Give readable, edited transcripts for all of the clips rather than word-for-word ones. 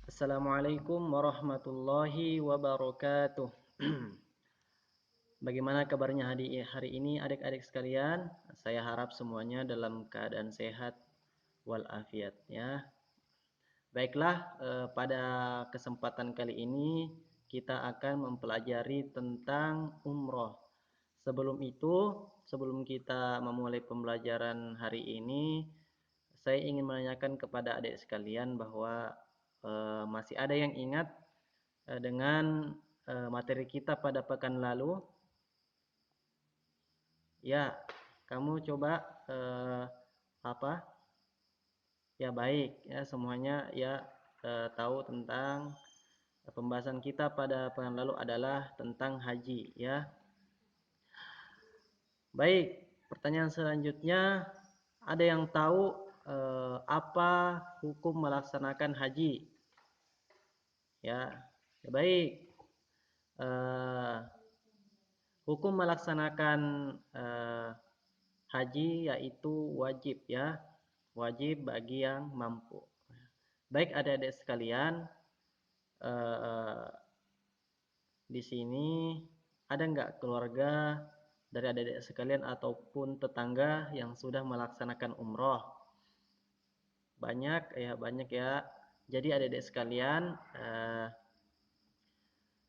Assalamualaikum warahmatullahi wabarakatuh. Bagaimana kabarnya hari ini adik-adik sekalian? Saya harap semuanya dalam keadaan sehat walafiat ya. Baiklah, pada kesempatan kali ini kita akan mempelajari tentang umroh. Sebelum kita memulai pembelajaran hari ini, saya ingin menanyakan kepada adik sekalian bahwa masih ada yang ingat dengan materi kita pada pekan lalu. Ya, kamu coba apa? Ya baik, ya semuanya ya tahu tentang pembahasan kita pada pekan lalu adalah tentang haji ya. Baik, pertanyaan selanjutnya, ada yang tahu apa hukum melaksanakan haji? Ya, baik. Eh, Hukum melaksanakan haji yaitu wajib ya, wajib bagi yang mampu. Baik adik-adik sekalian, eh, di sini ada nggak keluarga dari adik-adik sekalian ataupun tetangga yang sudah melaksanakan umroh? Banyak ya. Jadi adik-adik sekalian,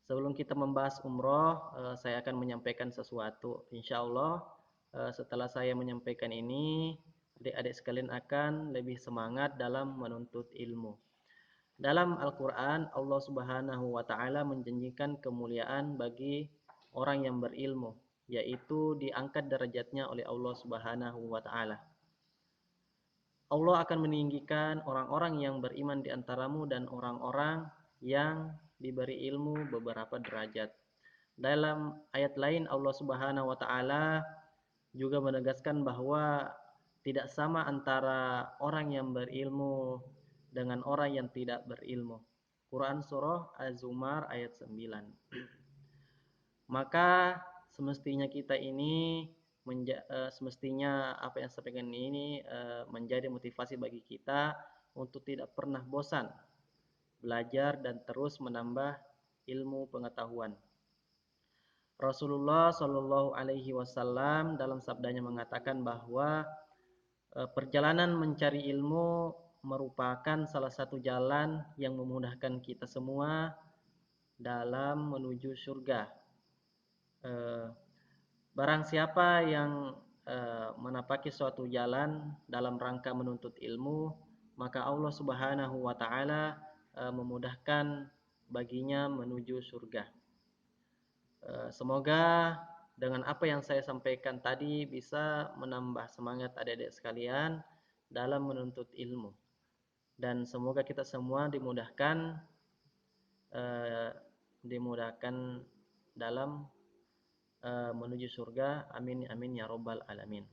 sebelum kita membahas umroh, saya akan menyampaikan sesuatu. Insya Allah, setelah saya menyampaikan ini, adik-adik sekalian akan lebih semangat dalam menuntut ilmu. Dalam Al-Quran, Allah Subhanahu wa Ta'ala menjanjikan kemuliaan bagi orang yang berilmu, yaitu diangkat derajatnya oleh Allah Subhanahu wa Ta'ala. Allah akan meninggikan orang-orang yang beriman di antaramu dan orang-orang yang diberi ilmu beberapa derajat. Dalam ayat lain Allah Subhanahu wa taala juga menegaskan bahwa tidak sama antara orang yang berilmu dengan orang yang tidak berilmu. Quran surah Az-Zumar ayat 9. Maka semestinya kita ini semestinya apa yang saya sampaikan ini menjadi motivasi bagi kita untuk tidak pernah bosan belajar dan terus menambah ilmu pengetahuan. Rasulullah Shallallahu Alaihi Wasallam dalam sabdanya mengatakan bahwa perjalanan mencari ilmu merupakan salah satu jalan yang memudahkan kita semua dalam menuju surga. Barang siapa yang menapaki suatu jalan dalam rangka menuntut ilmu, maka Allah Subhanahu wa taala memudahkan baginya menuju surga. Semoga dengan apa yang saya sampaikan tadi bisa menambah semangat adik-adik sekalian dalam menuntut ilmu. Dan semoga kita semua dimudahkan dalam menuju surga. Amin amin ya robbal alamin.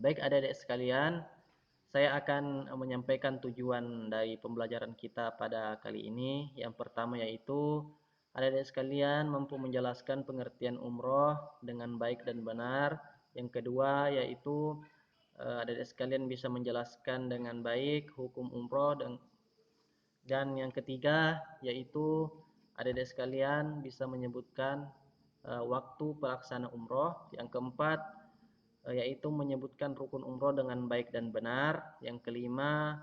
Baik adik-adik sekalian, saya akan menyampaikan tujuan dari pembelajaran kita pada kali ini. Yang pertama yaitu adik-adik sekalian mampu menjelaskan pengertian umroh dengan baik dan benar. Yang kedua yaitu adik-adik sekalian bisa menjelaskan dengan baik hukum umroh dan yang ketiga yaitu adik-adik sekalian bisa menyebutkan waktu pelaksana umroh. Yang keempat yaitu menyebutkan rukun umroh dengan baik dan benar. Yang kelima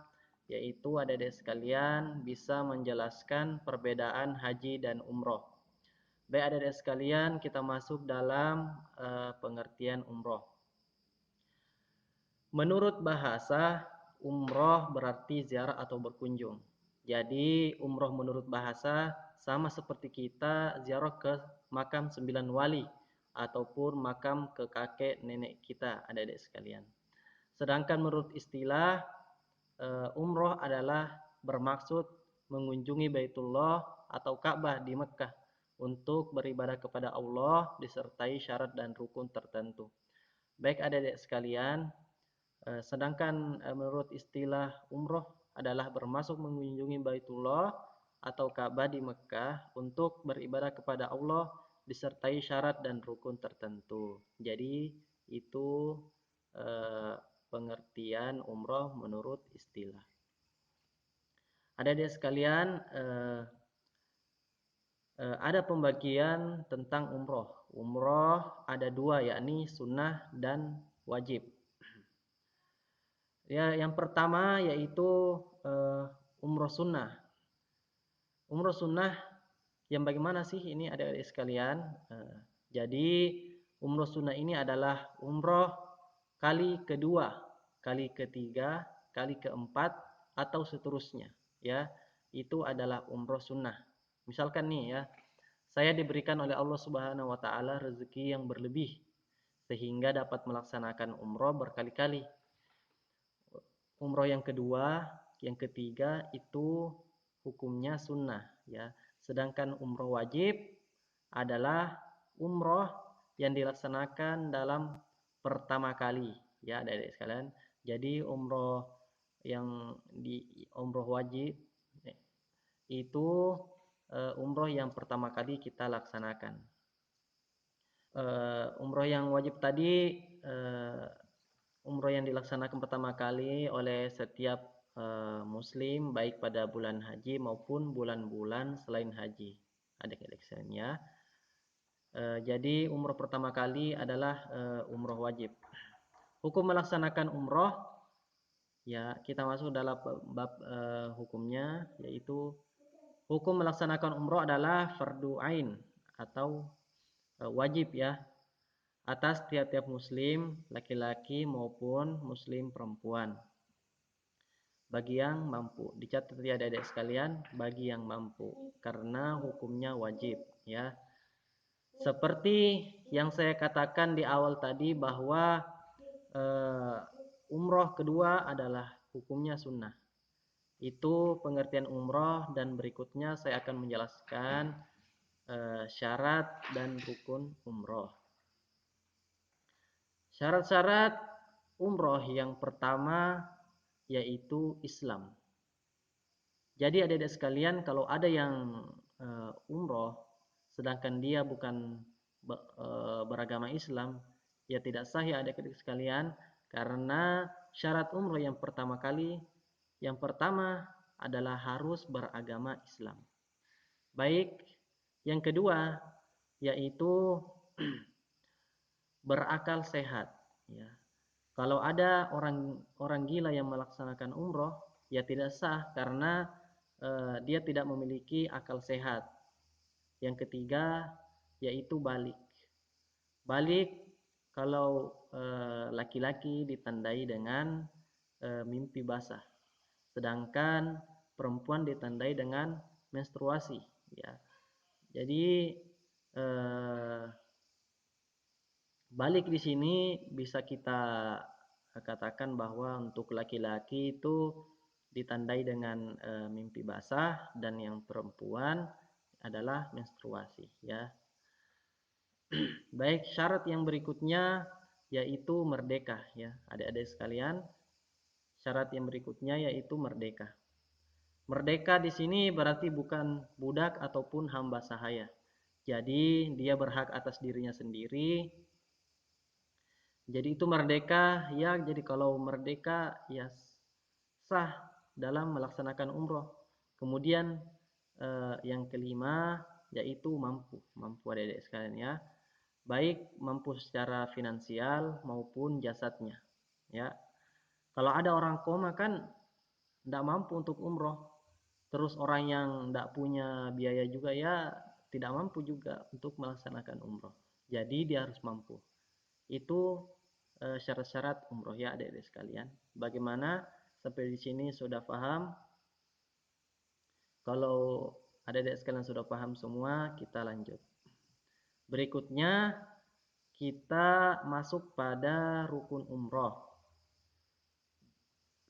yaitu adik-adik sekalian bisa menjelaskan perbedaan haji dan umroh. Baik adik-adik sekalian, kita masuk dalam pengertian umroh. Menurut bahasa, umroh berarti ziarah atau berkunjung. Jadi umroh menurut bahasa sama seperti kita ziarah ke makam 9 wali ataupun makam ke kakek nenek kita, adik-adik sekalian. Sedangkan menurut istilah umroh adalah bermaksud mengunjungi Baitullah atau Ka'bah di Mekah untuk beribadah kepada Allah disertai syarat dan rukun tertentu. Baik adik-adik sekalian, sedangkan menurut istilah umroh adalah bermaksud mengunjungi Baitullah atau Ka'bah di Mekah untuk beribadah kepada Allah disertai syarat dan rukun tertentu. Jadi itu pengertian umroh menurut istilah. Adik-adik sekalian, ada pembagian tentang umroh. Umroh ada dua, yakni sunnah dan wajib. Ya, yang pertama yaitu umroh sunnah. Umroh sunnah yang bagaimana sih ini adik-adik sekalian? Jadi umroh sunnah ini adalah umroh kali kedua, kali ketiga, kali keempat, atau seterusnya. Ya, itu adalah umroh sunnah. Misalkan nih ya, saya diberikan oleh Allah Subhanahu wa taala rezeki yang berlebih sehingga dapat melaksanakan umroh berkali-kali. Umroh yang kedua, yang ketiga itu hukumnya sunnah ya. Sedangkan umroh wajib adalah umroh yang dilaksanakan dalam pertama kali ya adik-adik sekalian. Jadi umroh yang di umroh wajib itu umroh yang pertama kali kita laksanakan. Umroh yang wajib tadi umroh yang dilaksanakan pertama kali oleh setiap muslim baik pada bulan haji maupun bulan-bulan selain haji. Adik-adik sekalian ya. Jadi umroh pertama kali adalah umroh wajib. Hukum melaksanakan umroh ya kita masuk dalam bab hukumnya, yaitu hukum melaksanakan umroh adalah fardu ain atau wajib ya atas tiap-tiap muslim laki-laki maupun muslim perempuan. Bagi yang mampu, dicatat ya adik-adik sekalian, bagi yang mampu karena hukumnya wajib ya. Seperti yang saya katakan di awal tadi bahwa umroh kedua adalah hukumnya sunnah. Itu pengertian umroh, dan berikutnya saya akan menjelaskan syarat dan rukun umroh. Syarat-syarat umroh yang pertama yaitu Islam. Jadi adik-adik sekalian, kalau ada yang umroh sedangkan dia bukan beragama Islam, ya tidak sah ya adik-adik sekalian, karena syarat umroh yang pertama adalah harus beragama Islam. Baik, yang kedua yaitu berakal sehat ya. Kalau ada orang gila yang melaksanakan umroh, ya tidak sah karena dia tidak memiliki akal sehat. Yang ketiga yaitu balik. Balik kalau laki-laki ditandai dengan mimpi basah, sedangkan perempuan ditandai dengan menstruasi ya. Jadi balik di sini bisa kita katakan bahwa untuk laki-laki itu ditandai dengan mimpi basah, dan yang perempuan adalah menstruasi ya. Baik, syarat yang berikutnya yaitu merdeka ya adik-adik sekalian. Syarat yang berikutnya yaitu merdeka. Merdeka di sini berarti bukan budak ataupun hamba sahaya. Jadi dia berhak atas dirinya sendiri. Jadi itu merdeka ya. Jadi kalau merdeka ya sah dalam melaksanakan umroh. Kemudian yang kelima yaitu mampu adik-adik sekalian ya. Baik mampu secara finansial maupun jasadnya ya. Kalau ada orang koma kan tidak mampu untuk umroh. Terus orang yang tidak punya biaya juga ya tidak mampu juga untuk melaksanakan umroh. Jadi dia harus mampu. Itu syarat-syarat umroh ya adik-adik sekalian. Bagaimana? Sampai di sini sudah paham? Kalau adik-adik sekalian sudah paham semua, kita lanjut. Berikutnya kita masuk pada rukun umroh.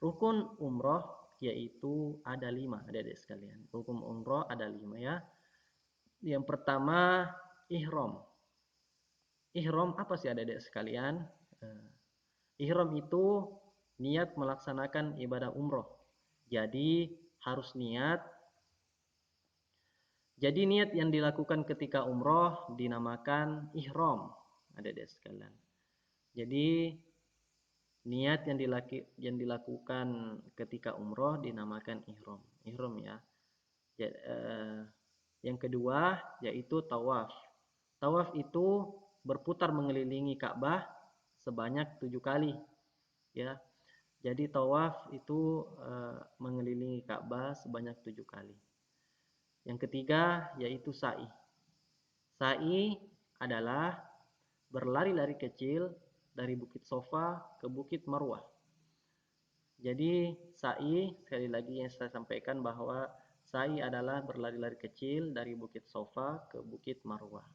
Rukun umroh yaitu ada 5 adik-adik sekalian. Rukun umroh ada 5 ya. Yang pertama ihram. Ihram apa sih adik-adik sekalian? Ihram itu niat melaksanakan ibadah umroh. Jadi harus niat. Jadi niat yang dilakukan ketika umroh dinamakan ihram, adik-adik sekalian. Jadi Niat yang dilakukan ketika umroh dinamakan ihram. Ihram ya. Yang kedua yaitu tawaf. Tawaf itu berputar mengelilingi Ka'bah sebanyak 7 kali ya. Jadi tawaf itu mengelilingi Ka'bah sebanyak 7 kali. Yang ketiga yaitu sa'i. Sa'i adalah berlari-lari kecil dari Bukit Sofa ke Bukit Marwah. Jadi sa'i, sekali lagi yang saya sampaikan bahwa sa'i adalah berlari-lari kecil dari Bukit Sofa ke Bukit Marwah.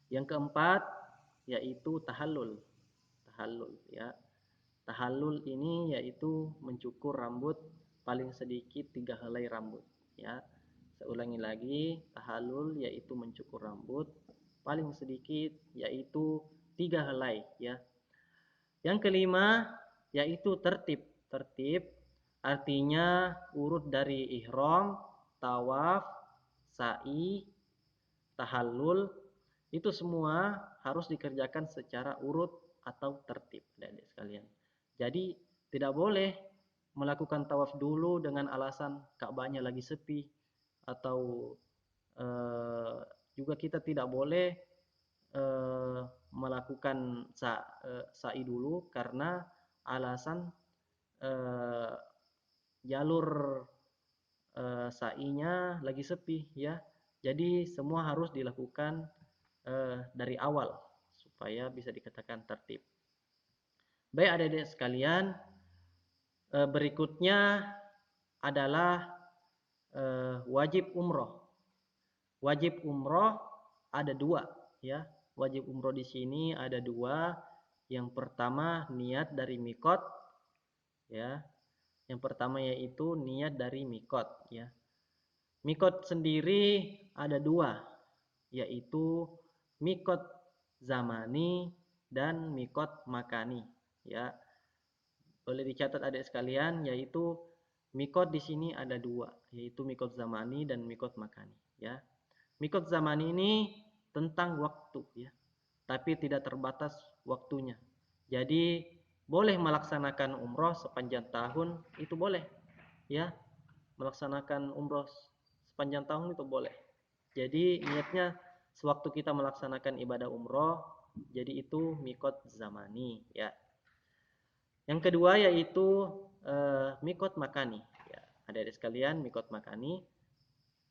Yang keempat yaitu tahallul. Tahallul ya. Tahallul ini yaitu mencukur rambut paling sedikit 3 helai rambut ya. Saya ulangi lagi, tahallul yaitu mencukur rambut paling sedikit yaitu 3 helai ya. Yang kelima yaitu tertib. Tertib artinya urut dari ihram, tawaf, sa'i, tahallul itu semua harus dikerjakan secara urut atau tertib, adik-adik sekalian. Jadi tidak boleh melakukan tawaf dulu dengan alasan Ka'bahnya lagi sepi, atau juga kita tidak boleh melakukan sa'i dulu karena alasan jalur sa'inya lagi sepi ya. Jadi semua harus dilakukan dari awal supaya bisa dikatakan tertib. Baik adik-adik sekalian, berikutnya adalah wajib umroh. Wajib umroh ada 2 ya. Wajib umroh di sini ada 2. Yang pertama niat dari mikot ya. Yang pertama yaitu niat dari mikot ya. Mikot sendiri ada 2, yaitu mikot zamani dan mikot makani ya. Boleh dicatat adik sekalian, yaitu mikot di sini ada 2, yaitu mikot zamani dan mikot makani ya. Mikot zamani ini tentang waktu ya, tapi tidak terbatas waktunya. Jadi boleh melaksanakan umroh sepanjang tahun, itu boleh ya. Melaksanakan umroh sepanjang tahun itu boleh. Jadi niatnya sewaktu kita melaksanakan ibadah umroh, jadi itu mikot zamani ya. Yang kedua yaitu mikot makani ya. Adik-adik sekalian, mikot makani.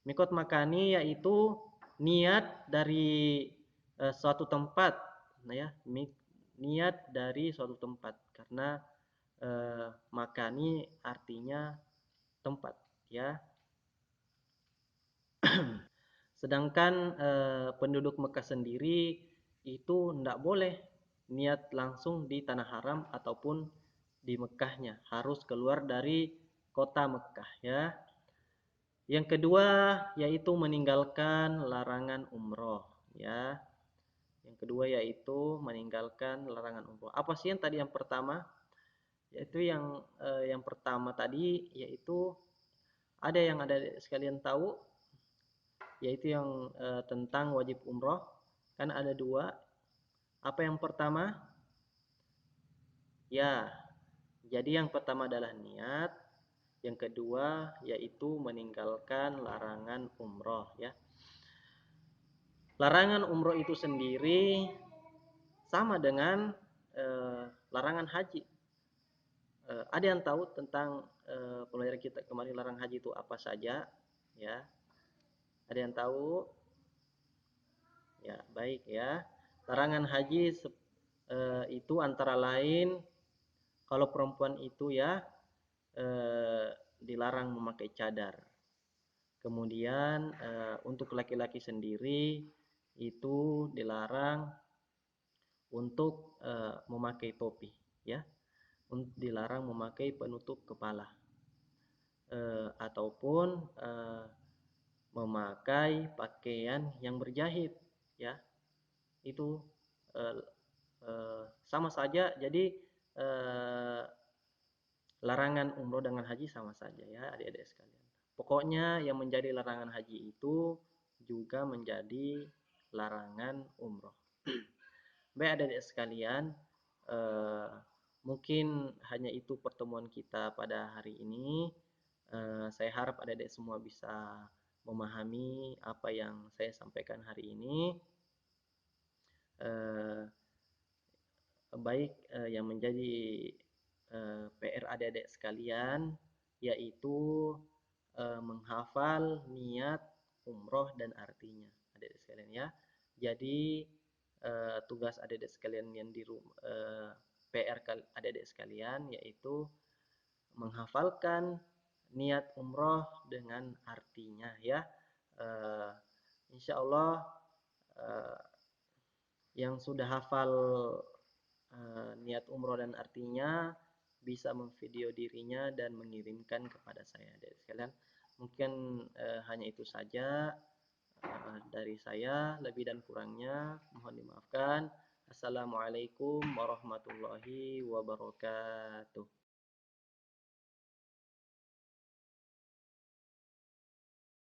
Mikot makani yaitu niat dari suatu tempat ya, niat dari suatu tempat, karena makani artinya tempat ya. Sedangkan penduduk Mekah sendiri itu tidak boleh niat langsung di tanah haram ataupun di Mekahnya, harus keluar dari kota Mekah ya. Yang kedua yaitu meninggalkan larangan umroh ya. Yang kedua yaitu meninggalkan larangan umroh. Apa sih yang tadi yang pertama? Yaitu yang pertama tadi yaitu ada yang ada sekalian tahu, yaitu yang tentang wajib umroh. Kan ada 2. Apa yang pertama? Ya, jadi yang pertama adalah niat. Yang kedua yaitu meninggalkan larangan umroh ya. Larangan umroh itu sendiri sama dengan larangan haji. Ada yang tahu tentang pelajaran kita kemarin larangan haji itu apa saja ya? Ada yang tahu? Ya, baik ya. Larangan haji itu antara lain kalau perempuan itu ya dilarang memakai cadar. Kemudian untuk laki-laki sendiri itu dilarang untuk memakai topi ya. Dilarang memakai penutup kepala ataupun memakai pakaian yang berjahit ya. Itu sama saja. Jadi larangan umroh dengan haji sama saja ya adik-adik sekalian. Pokoknya yang menjadi larangan haji itu juga menjadi larangan umroh. Baik adik-adik sekalian, Eh, Mungkin hanya itu pertemuan kita pada hari ini. Saya harap adik-adik semua bisa memahami apa yang saya sampaikan hari ini. Eh, Baik, yang menjadi PR adik-adik sekalian yaitu menghafal niat umroh dan artinya, adik-adik sekalian ya. Jadi tugas adik-adik sekalian yang di rumah, PR adik-adik sekalian yaitu menghafalkan niat umroh dengan artinya ya. Uh, Insya Allah uh, yang sudah hafal niat umroh dan artinya bisa memvideo dirinya dan mengirimkan kepada saya dari sekalian. Mungkin hanya itu saja dari saya, lebih dan kurangnya mohon dimaafkan. Assalamualaikum warahmatullahi wabarakatuh.